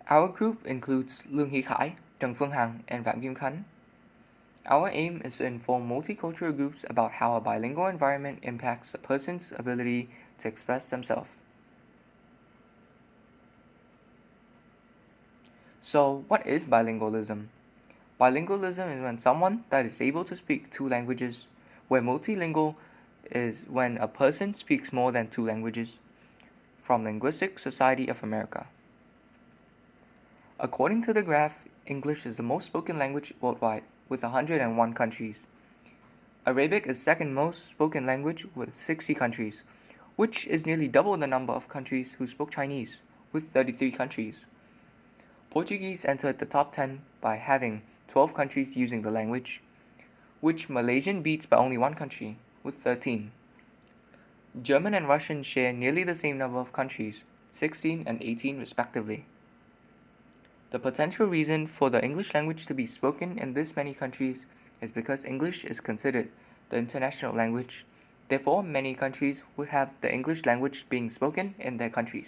Our group includes Luong Hy Khai, Tran Phuong Hang, and Pham Kim Khanh. Our aim is to inform multicultural groups about how a bilingual environment impacts a person's ability to express themselves. So, what is bilingualism? Bilingualism is when someone that is able to speak two languages, where multilingual is when a person speaks more than two languages, from Linguistic Society of America. According to the graph, English is the most spoken language worldwide, with 101 countries. Arabic is second most spoken language with 60 countries, which is nearly double the number of countries who spoke Chinese, with 33 countries. Portuguese entered the top 10 by having 12 countries using the language, which Malaysian beats by only one country, with 13. German and Russian share nearly the same number of countries, 16 and 18 respectively. The potential reason for the English language to be spoken in this many countries is because English is considered the international language. Therefore, many countries would have the English language being spoken in their countries.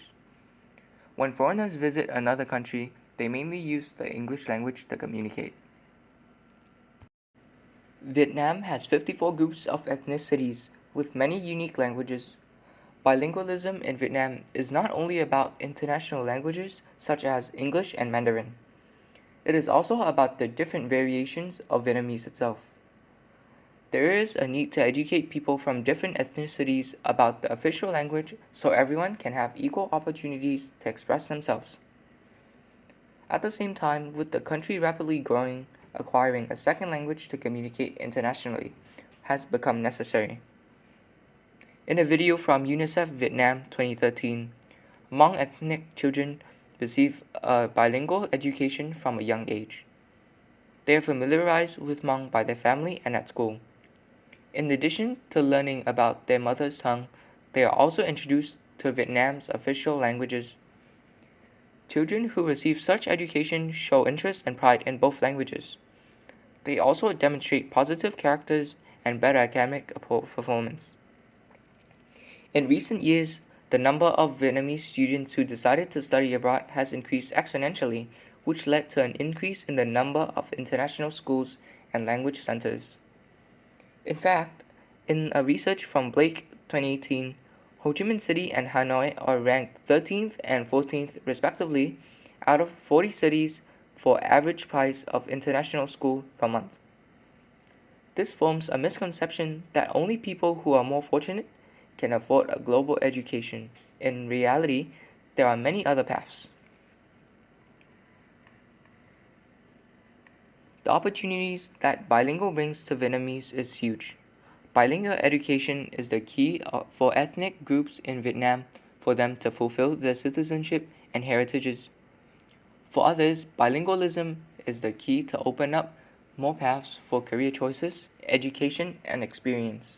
When foreigners visit another country, they mainly use the English language to communicate. Vietnam has 54 groups of ethnicities with many unique languages. Bilingualism in Vietnam is not only about international languages such as English and Mandarin. It is also about the different variations of Vietnamese itself. There is a need to educate people from different ethnicities about the official language so everyone can have equal opportunities to express themselves. At the same time, with the country rapidly growing, acquiring a second language to communicate internationally has become necessary. In a video from UNICEF Vietnam 2013, Hmong ethnic children receive a bilingual education from a young age. They are familiarized with Hmong by their family and at school. In addition to learning about their mother's tongue, they are also introduced to Vietnam's official languages. Children who receive such education show interest and pride in both languages. They also demonstrate positive characters and better academic performance. In recent years, the number of Vietnamese students who decided to study abroad has increased exponentially, which led to an increase in the number of international schools and language centers. In fact, in a research from Blake 2018, Ho Chi Minh City and Hanoi are ranked 13th and 14th respectively out of 40 cities for average price of international school per month. This forms a misconception that only people who are more fortunate can afford a global education. In reality, there are many other paths. The opportunities that bilingual brings to Vietnamese is huge. Bilingual education is the key for ethnic groups in Vietnam for them to fulfill their citizenship and heritages. For others, bilingualism is the key to open up more paths for career choices, education, and experience.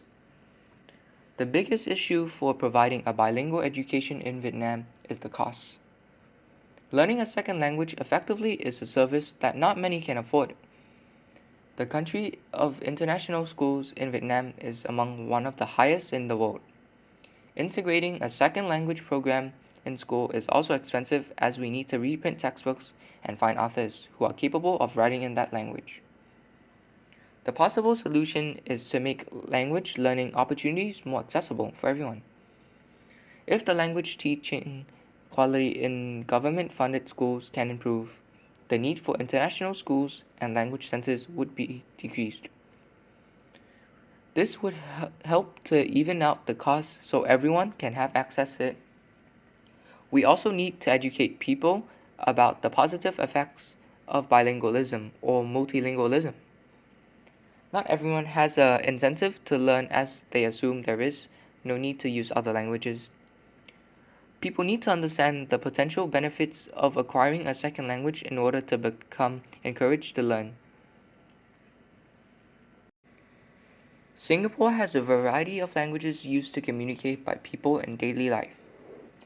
The biggest issue for providing a bilingual education in Vietnam is the cost. Learning a second language effectively is a service that not many can afford. The country of international schools in Vietnam is among one of the highest in the world. Integrating a second language program in school is also expensive as we need to reprint textbooks and find authors who are capable of writing in that language. The possible solution is to make language learning opportunities more accessible for everyone. If the language teaching quality in government-funded schools can improve, the need for international schools and language centers would be decreased. This would help to even out the cost so everyone can have access to it. We also need to educate people about the positive effects of bilingualism or multilingualism. Not everyone has an incentive to learn as they assume there is no need to use other languages. People need to understand the potential benefits of acquiring a second language in order to become encouraged to learn. Singapore has a variety of languages used to communicate by people in daily life.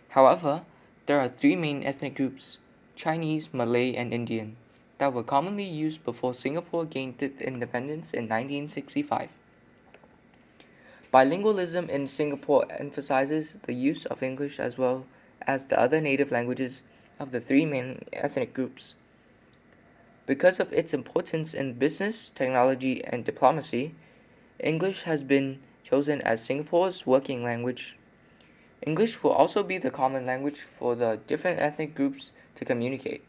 However, there are three main ethnic groups, Chinese, Malay, and Indian, that were commonly used before Singapore gained its independence in 1965. Bilingualism in Singapore emphasizes the use of English as well as the other native languages of the three main ethnic groups. Because of its importance in business, technology, and diplomacy, English has been chosen as Singapore's working language. English will also be the common language for the different ethnic groups to communicate.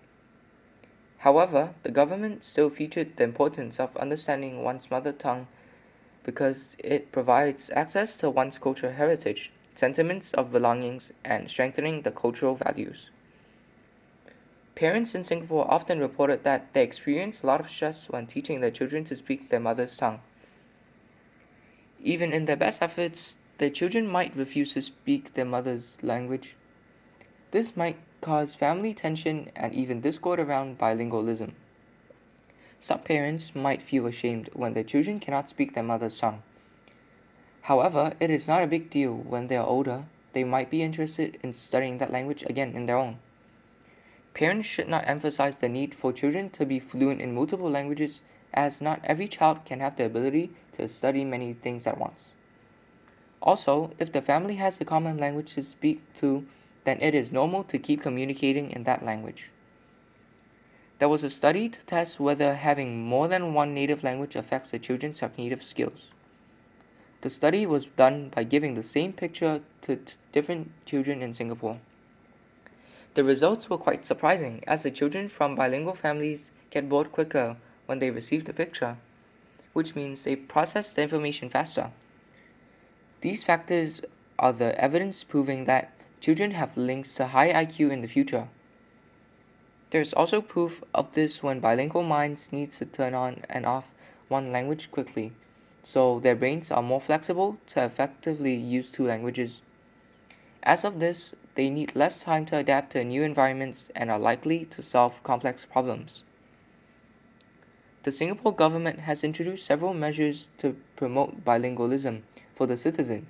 However, the government still featured the importance of understanding one's mother tongue because it provides access to one's cultural heritage, sentiments of belongings, and strengthening the cultural values. Parents in Singapore often reported that they experience a lot of stress when teaching their children to speak their mother's tongue. Even in their best efforts, their children might refuse to speak their mother's language. This might cause family tension and even discord around bilingualism. Some parents might feel ashamed when their children cannot speak their mother's tongue. However, it is not a big deal when they are older. They might be interested in studying that language again in their own. Parents should not emphasize the need for children to be fluent in multiple languages, as not every child can have the ability to study many things at once. Also, if the family has a common language to speak to, then it is normal to keep communicating in that language. There was a study to test whether having more than one native language affects the children's cognitive skills. The study was done by giving the same picture to different children in Singapore. The results were quite surprising, as the children from bilingual families get bored quicker when they receive the picture, which means they process the information faster. These factors are the evidence proving that children have links to high IQ in the future. There is also proof of this when bilingual minds need to turn on and off one language quickly, so their brains are more flexible to effectively use two languages. As of this, they need less time to adapt to new environments and are likely to solve complex problems. The Singapore government has introduced several measures to promote bilingualism for the citizen.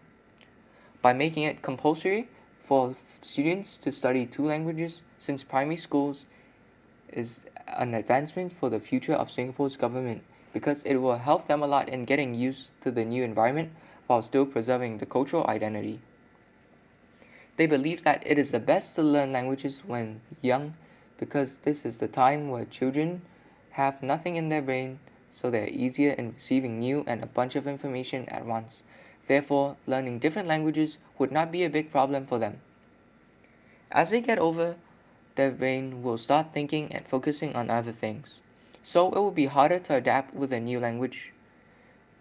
By making it compulsory for students to study two languages since primary schools is an advancement for the future of Singapore's government because it will help them a lot in getting used to the new environment while still preserving the cultural identity. They believe that it is the best to learn languages when young because this is the time where children have nothing in their brain, so they are easier in receiving new and a bunch of information at once. Therefore, learning different languages would not be a big problem for them. As they get older, their brain will start thinking and focusing on other things, so it will be harder to adapt with a new language.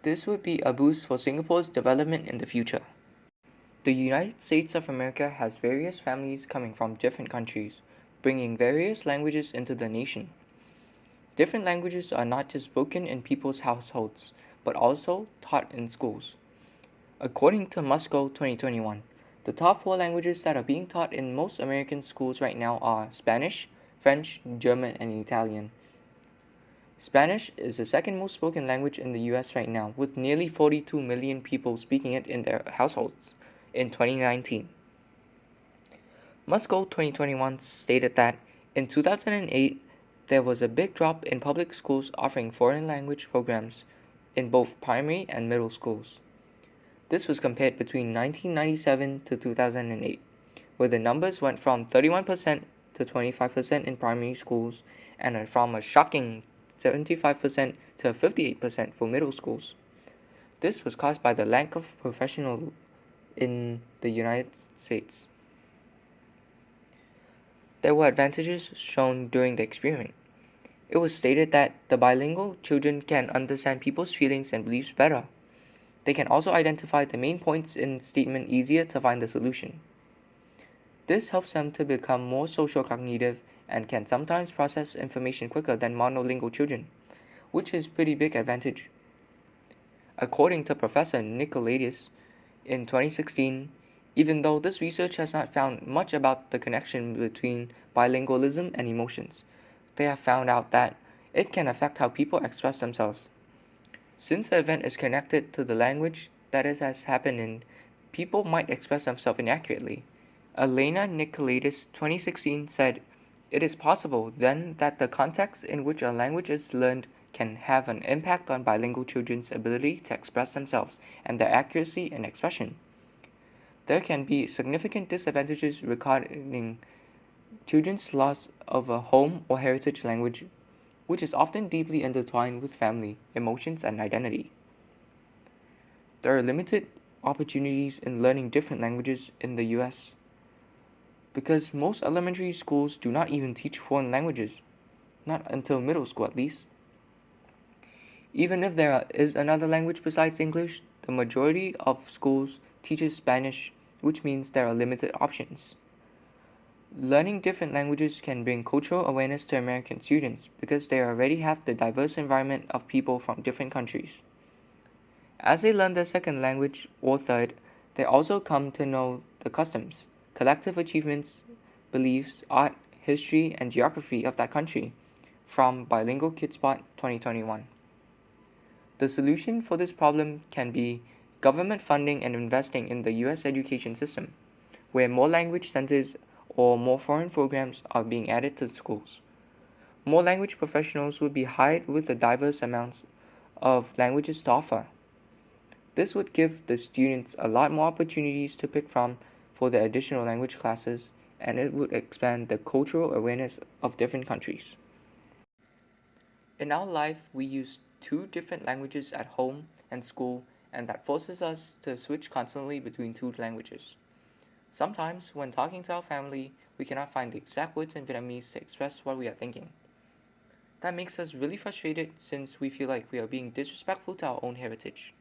This would be a boost for Singapore's development in the future. The United States of America has various families coming from different countries, bringing various languages into the nation. Different languages are not just spoken in people's households, but also taught in schools. According to Moscow 2021, the top 4 languages that are being taught in most American schools right now are Spanish, French, German, and Italian. Spanish is the second most spoken language in the US right now, with nearly 42 million people speaking it in their households in 2019. Moscow 2021 stated that in 2008, there was a big drop in public schools offering foreign language programs in both primary and middle schools. This was compared between 1997 to 2008, where the numbers went from 31% to 25% in primary schools and from a shocking 75% to 58% for middle schools. This was caused by the lack of professionals in the United States. There were advantages shown during the experiment. It was stated that the bilingual children can understand people's feelings and beliefs better. They can also identify the main points in a statement easier to find the solution. This helps them to become more social cognitive and can sometimes process information quicker than monolingual children, which is a pretty big advantage. According to Professor Nicolaides, in 2016, even though this research has not found much about the connection between bilingualism and emotions, they have found out that it can affect how people express themselves. Since the event is connected to the language that it has happened in, people might express themselves inaccurately. Elena Nicolaides 2016 said, "It is possible then that the context in which a language is learned can have an impact on bilingual children's ability to express themselves and their accuracy in expression. There can be significant disadvantages regarding children's loss of a home or heritage language, which is often deeply intertwined with family, emotions, and identity. There are limited opportunities in learning different languages in the US because most elementary schools do not even teach foreign languages, not until middle school at least. Even if there is another language besides English, the majority of schools teaches Spanish, which means there are limited options. Learning different languages can bring cultural awareness to American students because they already have the diverse environment of people from different countries. As they learn their second language or third, they also come to know the customs, collective achievements, beliefs, art, history, and geography of that country from Bilingual Kidspot 2021. The solution for this problem can be government funding and investing in the US education system, where more language centers or more foreign programs are being added to schools. More language professionals would be hired with a diverse amounts of languages to offer. This would give the students a lot more opportunities to pick from for their additional language classes, and it would expand the cultural awareness of different countries. In our life, we use two different languages at home and school, and that forces us to switch constantly between two languages. Sometimes, when talking to our family, we cannot find the exact words in Vietnamese to express what we are thinking. That makes us really frustrated since we feel like we are being disrespectful to our own heritage.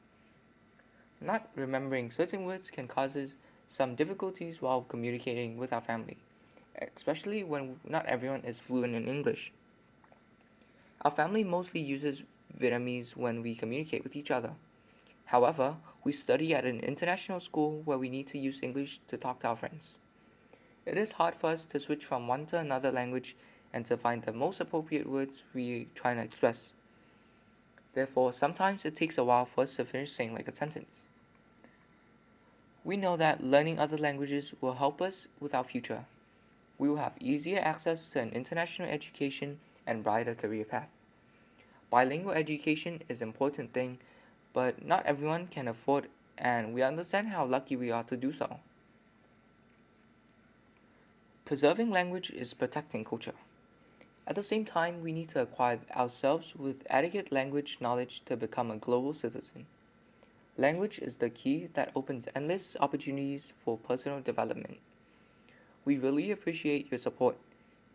Not remembering certain words can cause us some difficulties while communicating with our family, especially when not everyone is fluent in English. Our family mostly uses Vietnamese when we communicate with each other. However, we study at an international school where we need to use English to talk to our friends. It is hard for us to switch from one to another language and to find the most appropriate words we try to express. Therefore, sometimes it takes a while for us to finish saying like a sentence. We know that learning other languages will help us with our future. We will have easier access to an international education and brighter career path. Bilingual education is an important thing, but not everyone can afford, and we understand how lucky we are to do so. Preserving language is protecting culture. At the same time, we need to acquire ourselves with adequate language knowledge to become a global citizen. Language is the key that opens endless opportunities for personal development. We really appreciate your support.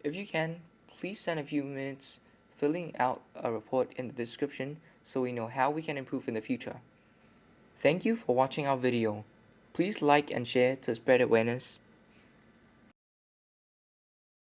If you can, please spend a few minutes filling out a report in the description so we know how we can improve in the future. Thank you for watching our video. Please like and share to spread awareness.